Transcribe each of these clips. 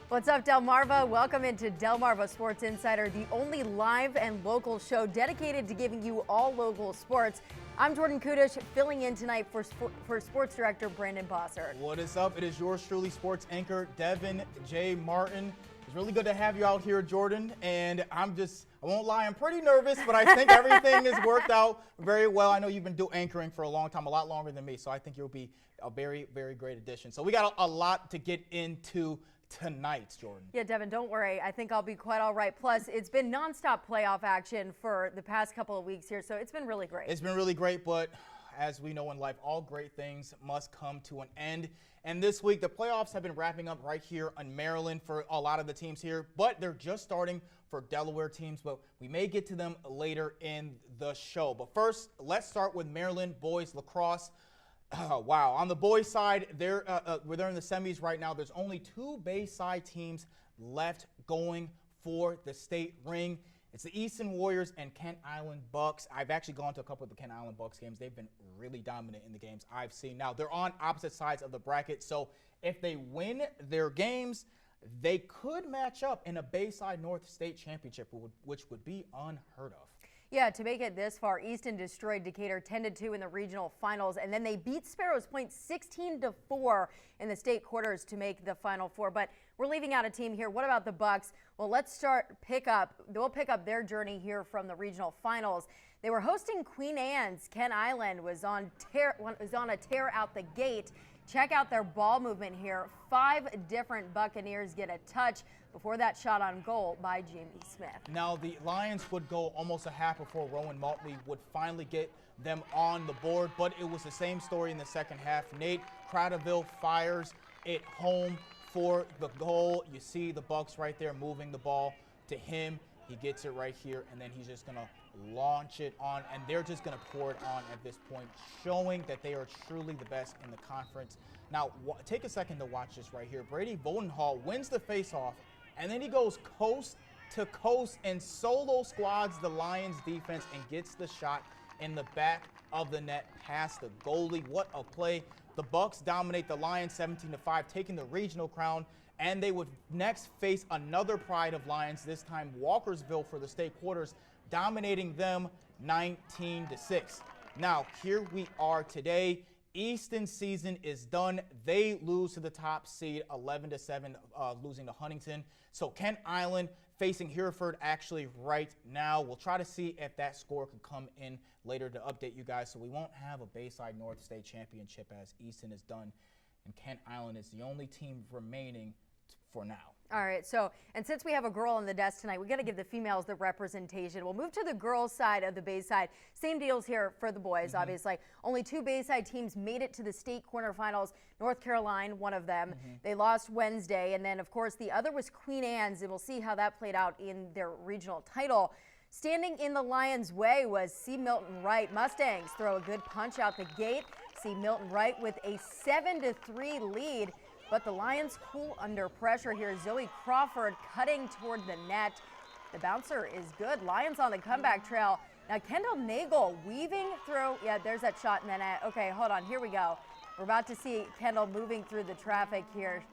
What's up, Delmarva? Welcome into Delmarva Sports Insider, the only live and local show dedicated to giving you all local sports. I'm Jordan Kudish, filling in tonight for Sports Director Brandon Bossert. What is up? It is yours truly, sports anchor Devin J. Martin. It's really good to have you out here, Jordan. And I won't lie, I'm pretty nervous, but I think everything has worked out very well. I know you've been anchoring for a long time, a lot longer than me, so I think you'll be a very, very great addition. So we got a lot to get into tonight, Jordan. Yeah, Devin, don't worry. I think I'll be quite all right. Plus, it's been nonstop playoff action for the past couple of weeks here, so it's been really great. It's been really great, but as we know in life, all great things must come to an end. And this week, the playoffs have been wrapping up right here in Maryland for a lot of the teams here, but they're just starting for Delaware teams, but we may get to them later in the show. But first, let's start with Maryland boys lacrosse. Oh, wow. On the boys' side, they're in the semis right now. There's only two Bayside teams left going for the state ring. It's the Easton Warriors and Kent Island Bucks. I've actually gone to a couple of the Kent Island Bucks games. They've been really dominant in the games I've seen. Now, they're on opposite sides of the bracket, so if they win their games, they could match up in a Bayside North State Championship, which would be unheard of. Yeah, to make it this far, Easton destroyed Decatur 10-2 in the regional finals, and then they beat Sparrows Point 16-4 in the state quarters to make the Final Four. But we're leaving out a team here. What about the Bucks? Well, let's pick up their journey here from the regional finals. They were hosting Queen Anne's. Kent Island was on a tear out the gate. Check out their ball movement here. 5 different Buccaneers get a touch before that shot on goal by Jamie Smith. Now, the Lions would go almost a half before Rowan Maltley would finally get them on the board, but it was the same story in the second half. Nate Cradaville fires it home for the goal. You see the Bucks right there moving the ball to him. He gets it right here, and then he's just going to launch it on, and they're just going to pour it on at this point, showing that they are truly the best in the conference. Now, take a second to watch this right here. Brady Vodenhall wins the faceoff, and then he goes coast to coast and solo squads the Lions defense and gets the shot in the back of the net past the goalie. What a play. The Bucks dominate the Lions 17-5, taking the regional crown, and they would next face another pride of Lions, this time Walkersville for the state quarters, dominating them 19-6. Now, here we are today. Easton's season is done. They lose to the top seed 11-7, losing to Huntington. So Kent Island facing Hereford actually right now. We'll try to see if that score could come in later to update you guys. So we won't have a Bayside North State Championship as Easton is done, and Kent Island is the only team remaining for now. All right, and since we have a girl on the desk tonight, we got to give the females the representation. We'll move to the girls' side of the Bayside. Same deals here for the boys, obviously. Only 2 Bayside teams made it to the state quarterfinals. North Carolina, one of them. They lost Wednesday, and then, of course, the other was Queen Anne's, and we'll see how that played out in their regional title. Standing in the Lions' way was C. Milton Wright. Mustangs throw a good punch out the gate. C. Milton Wright with a 7-3 lead. But the Lions cool under pressure here. Zoe Crawford cutting toward the net. The bouncer is good. Lions on the comeback trail. Now Kendall Nagel weaving through. Yeah, there's that shot in the net. Okay, hold on. Here we go. We're about to see Kendall moving through the traffic here.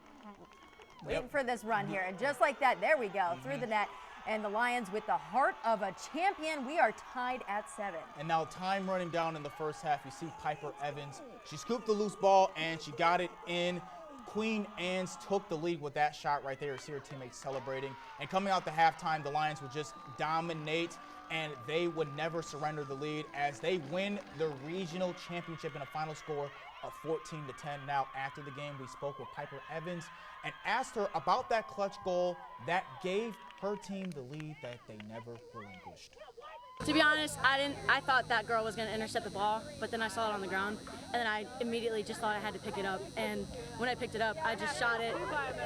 Waiting for this run here. And just like that, there we go, through the net. And the Lions with the heart of a champion. We are tied at 7. And now time running down in the first half. You see Piper Evans. She scooped the loose ball, and she got it in. Queen Anne's took the lead with that shot right there. You see her teammates celebrating. And coming out the halftime, the Lions would just dominate, and they would never surrender the lead as they win the regional championship in a final score of 14-10. Now, after the game, we spoke with Piper Evans and asked her about that clutch goal that gave her team the lead that they never relinquished. To be honest, I thought that girl was going to intercept the ball, but then I saw it on the ground, and then I immediately just thought I had to pick it up. And when I picked it up, I just shot it,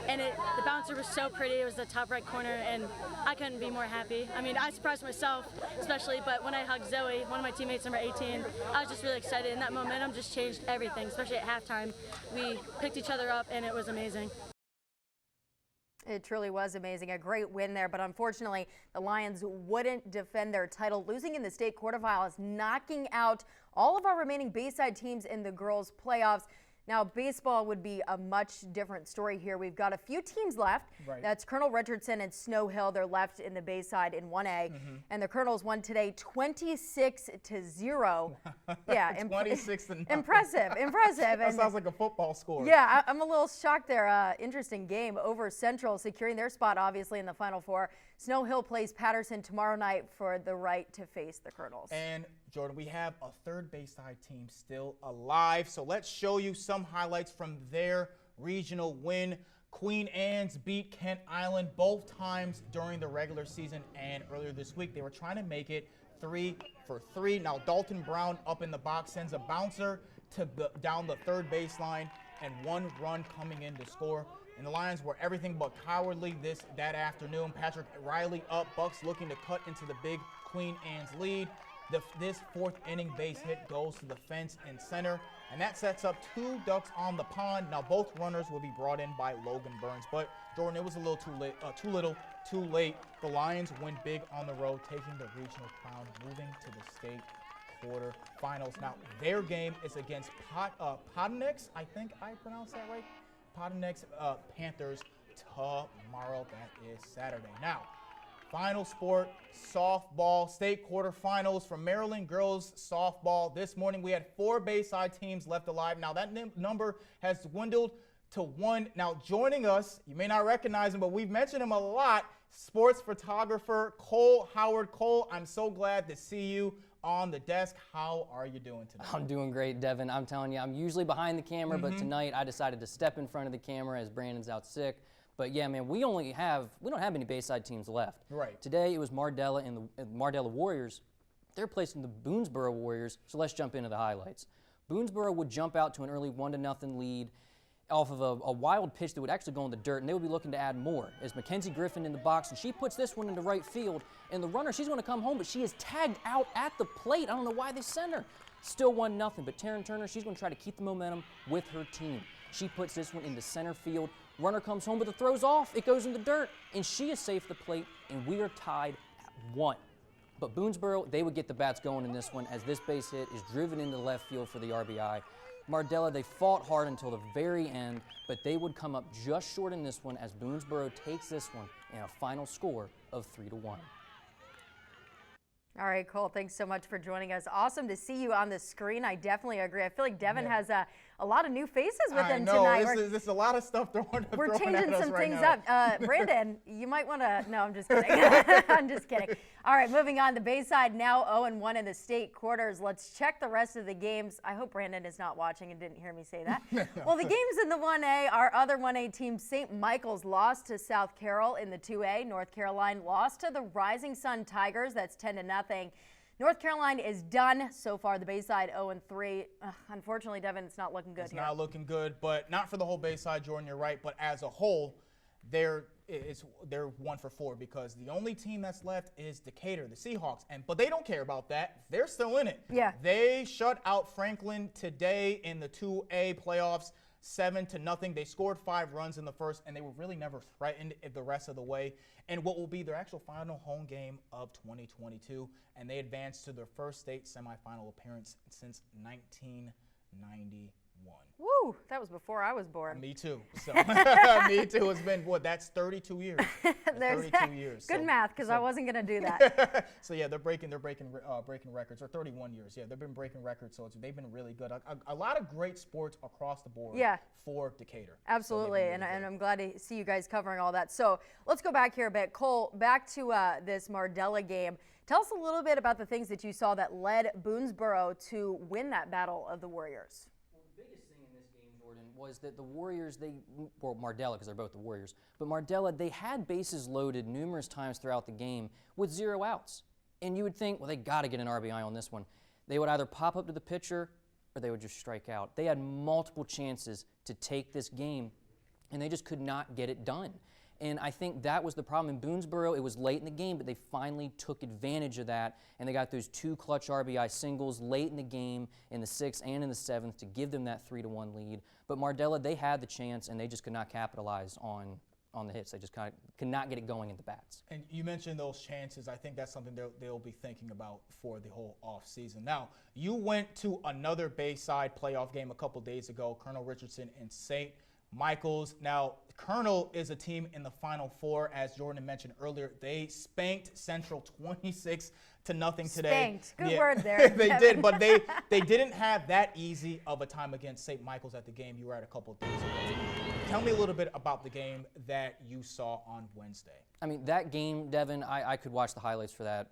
and the bouncer was so pretty. It was the top right corner, and I couldn't be more happy. I mean, I surprised myself, especially, but when I hugged Zoe, one of my teammates, number 18, I was just really excited, and that momentum just changed everything, especially at halftime. We picked each other up, and it was amazing. It truly was amazing. A great win there, but unfortunately, the Lions wouldn't defend their title, losing in the state quarterfinals, knocking out all of our remaining Bayside teams in the girls' playoffs. Now, baseball would be a much different story here. We've got a few teams left. Right. That's Colonel Richardson and Snow Hill. They're left in the Bayside in 1A. And the Colonels won today 26-0. Yeah, 26-0. Impressive. That sounds like a football score. Yeah, I'm a little shocked there. Interesting game over Central, securing their spot, obviously, in the Final Four. Snow Hill plays Patterson tomorrow night for the right to face the Colonels. And, Jordan, we have a third Bayside team still alive. So let's show you some highlights from their regional win. Queen Anne's beat Kent Island both times during the regular season, and earlier this week they were trying to make it 3 for 3. Now Dalton Brown up in the box sends a bouncer to down the third baseline, and 1 run coming in to score. And the Lions were everything but cowardly that afternoon. Patrick Riley up, Bucks looking to cut into the big Queen Anne's lead. This 4th inning base hit goes to the fence in center, and that sets up 2 ducks on the pond. Now both runners will be brought in by Logan Burns, but Jordan, it was a little too late. The Lions win big on the road, taking the regional crown, moving to the state quarterfinals. Now their game is against Potonex, I think I pronounced that right. Potonex Panthers tomorrow. That is Saturday. Now, final sport, softball, state quarterfinals for Maryland girls softball. This morning we had 4 Bayside teams left alive. Now that number has dwindled to 1. Now joining us, you may not recognize him, but we've mentioned him a lot, sports photographer Cole Howard. Cole, I'm so glad to see you on the desk. How are you doing today? I'm doing great, Devin. I'm telling you, I'm usually behind the camera, but tonight I decided to step in front of the camera as Brandon's out sick. But yeah, man, we don't have any Bayside teams left. Right. Today it was Mardella and the Mardella Warriors. They're placing the Boonesboro Warriors. So let's jump into the highlights. Boonesboro would jump out to an early 1-0 lead off of a wild pitch that would actually go in the dirt, and they would be looking to add more. As Mackenzie Griffin in the box, and she puts this one into right field, and the runner, she's going to come home, but she is tagged out at the plate. I don't know why they sent her. Still 1-0, but Taryn Turner, she's going to try to keep the momentum with her team. She puts this one into center field. Runner comes home, but the throw's off. It goes in the dirt, and she is safe at the plate, and we are tied at 1. But Boonesboro, they would get the bats going in this one as this base hit is driven into left field for the RBI. Mardella, they fought hard until the very end, but they would come up just short in this one as Boonesboro takes this one in a final score of 3-1. All right, Cole, thanks so much for joining us. Awesome to see you on the screen. I definitely agree. I feel like Devin has a lot of new faces with him tonight. There's a lot of stuff thrown We're changing at us some right things now. up. Brandon, you might want to, no, I'm just kidding. I'm just kidding. All right, moving on. The Bayside now 0-1 in the state quarters. Let's check the rest of the games. I hope Brandon is not watching and didn't hear me say that. Well, the games in the 1A, our other 1A team, St. Michael's lost to South Carroll in the 2A. North Carolina lost to the Rising Sun Tigers. That's 10-0. North Carolina is done so far. The Bayside 0-3. Unfortunately, Devin, it's not looking good here. It's not looking good, but not for the whole Bayside, Jordan. You're right. But as a whole, they're 1 for 4 because the only team that's left is Decatur, the Seahawks. But they don't care about that. They're still in it. Yeah. They shut out Franklin today in the 2A playoffs. 7-0. They scored 5 runs in the first, and they were really never threatened the rest of the way. And what will be their actual final home game of 2022, and they advanced to their first state semifinal appearance since 1991. Woo, that was before I was born. Me too. So me too. It's been that's 32 years. There's 32 years. Good so, math, because I wasn't gonna do that. So yeah, they're breaking records, or 31 years. Yeah, they've been breaking records, so they've been really good. A lot of great sports across the board. Yeah. For Decatur. Absolutely, So really and I'm glad to see you guys covering all that. So let's go back here a bit. Cole, back to this Mardella game. Tell us a little bit about the things that you saw that led Boonesboro to win that battle of the Warriors. Well, the biggest thing in this game, Jordan, was that the Warriors, Mardella, because they're both the Warriors, but Mardella, they had bases loaded numerous times throughout the game with 0 outs. And you would think, well, they got to get an RBI on this one. They would either pop up to the pitcher or they would just strike out. They had multiple chances to take this game, and they just could not get it done. And I think that was the problem in Boonesboro. It was late in the game, but they finally took advantage of that, and they got those 2 clutch RBI singles late in the game in the 6th and in the 7th to give them that 3-1 lead. But Mardella, they had the chance, and they just could not capitalize on on the hits. They just kind of could not get it going at the bats. And you mentioned those chances. I think that's something they'll be thinking about for the whole offseason. Now, you went to another Bayside playoff game a couple days ago, Colonel Richardson and St. Michael's. Now, Colonel is a team in the Final Four, as Jordan mentioned earlier. They spanked Central 26-0 today. Spanked. Good word there. They did, but they didn't have that easy of a time against St. Michael's at the game you were at a couple of days ago. Tell me a little bit about the game that you saw on Wednesday. I mean, that game, Devin, I could watch the highlights for that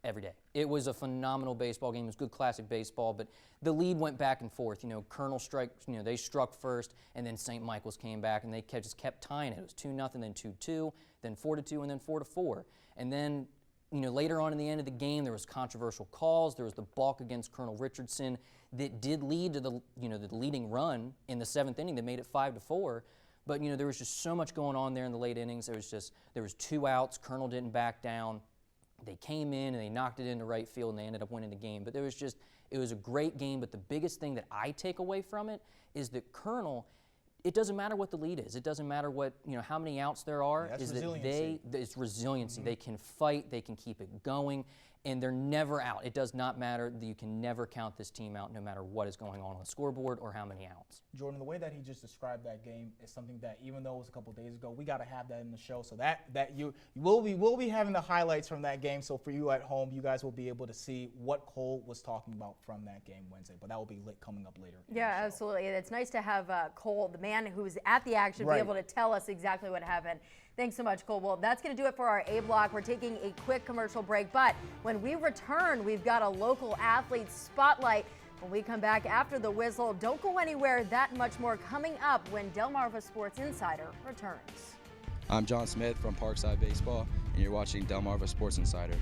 every day. It was a phenomenal baseball game. It was good classic baseball, but the lead went back and forth. You know, Colonel they struck first, and then St. Michael's came back, and they just kept tying it. It was 2-0, then 2-2, then 4-2, and then 4-4. And then, you know, later on in the end of the game, there was controversial calls. There was the balk against Colonel Richardson that did lead to the leading run in the 7th inning that made it 5-4. But, you know, there was just so much going on there in the late innings. There was 2 outs. Colonel didn't back down. They came in and they knocked it into right field, and they ended up winning the game. But it was a great game. But the biggest thing that I take away from it is that Colonel, it doesn't matter what the lead is. It doesn't matter what, you know, how many outs there are. That's is resiliency. It's resiliency. They can fight. They can keep it going. And they're never out. It does not matter. You can never count this team out, no matter what is going on the scoreboard or how many outs. Jordan, the way that he just described that game is something that, even though it was a couple days ago, we got to have that in the show. So that you will be having the highlights from that game. So for you at home, you guys will be able to see what Cole was talking about from that game Wednesday. But that will be coming up later. Yeah, absolutely. It's nice to have Cole, the man who's at the action, be able to tell us exactly what happened. Thanks so much, Cole. Well, that's going to do it for our A block. We're taking a quick commercial break, but when we return, we've got a local athlete spotlight. When we come back after the whistle, don't go anywhere. That much more coming up when Delmarva Sports Insider returns. I'm John Smith from Parkside Baseball, and you're watching Delmarva Sports Insider.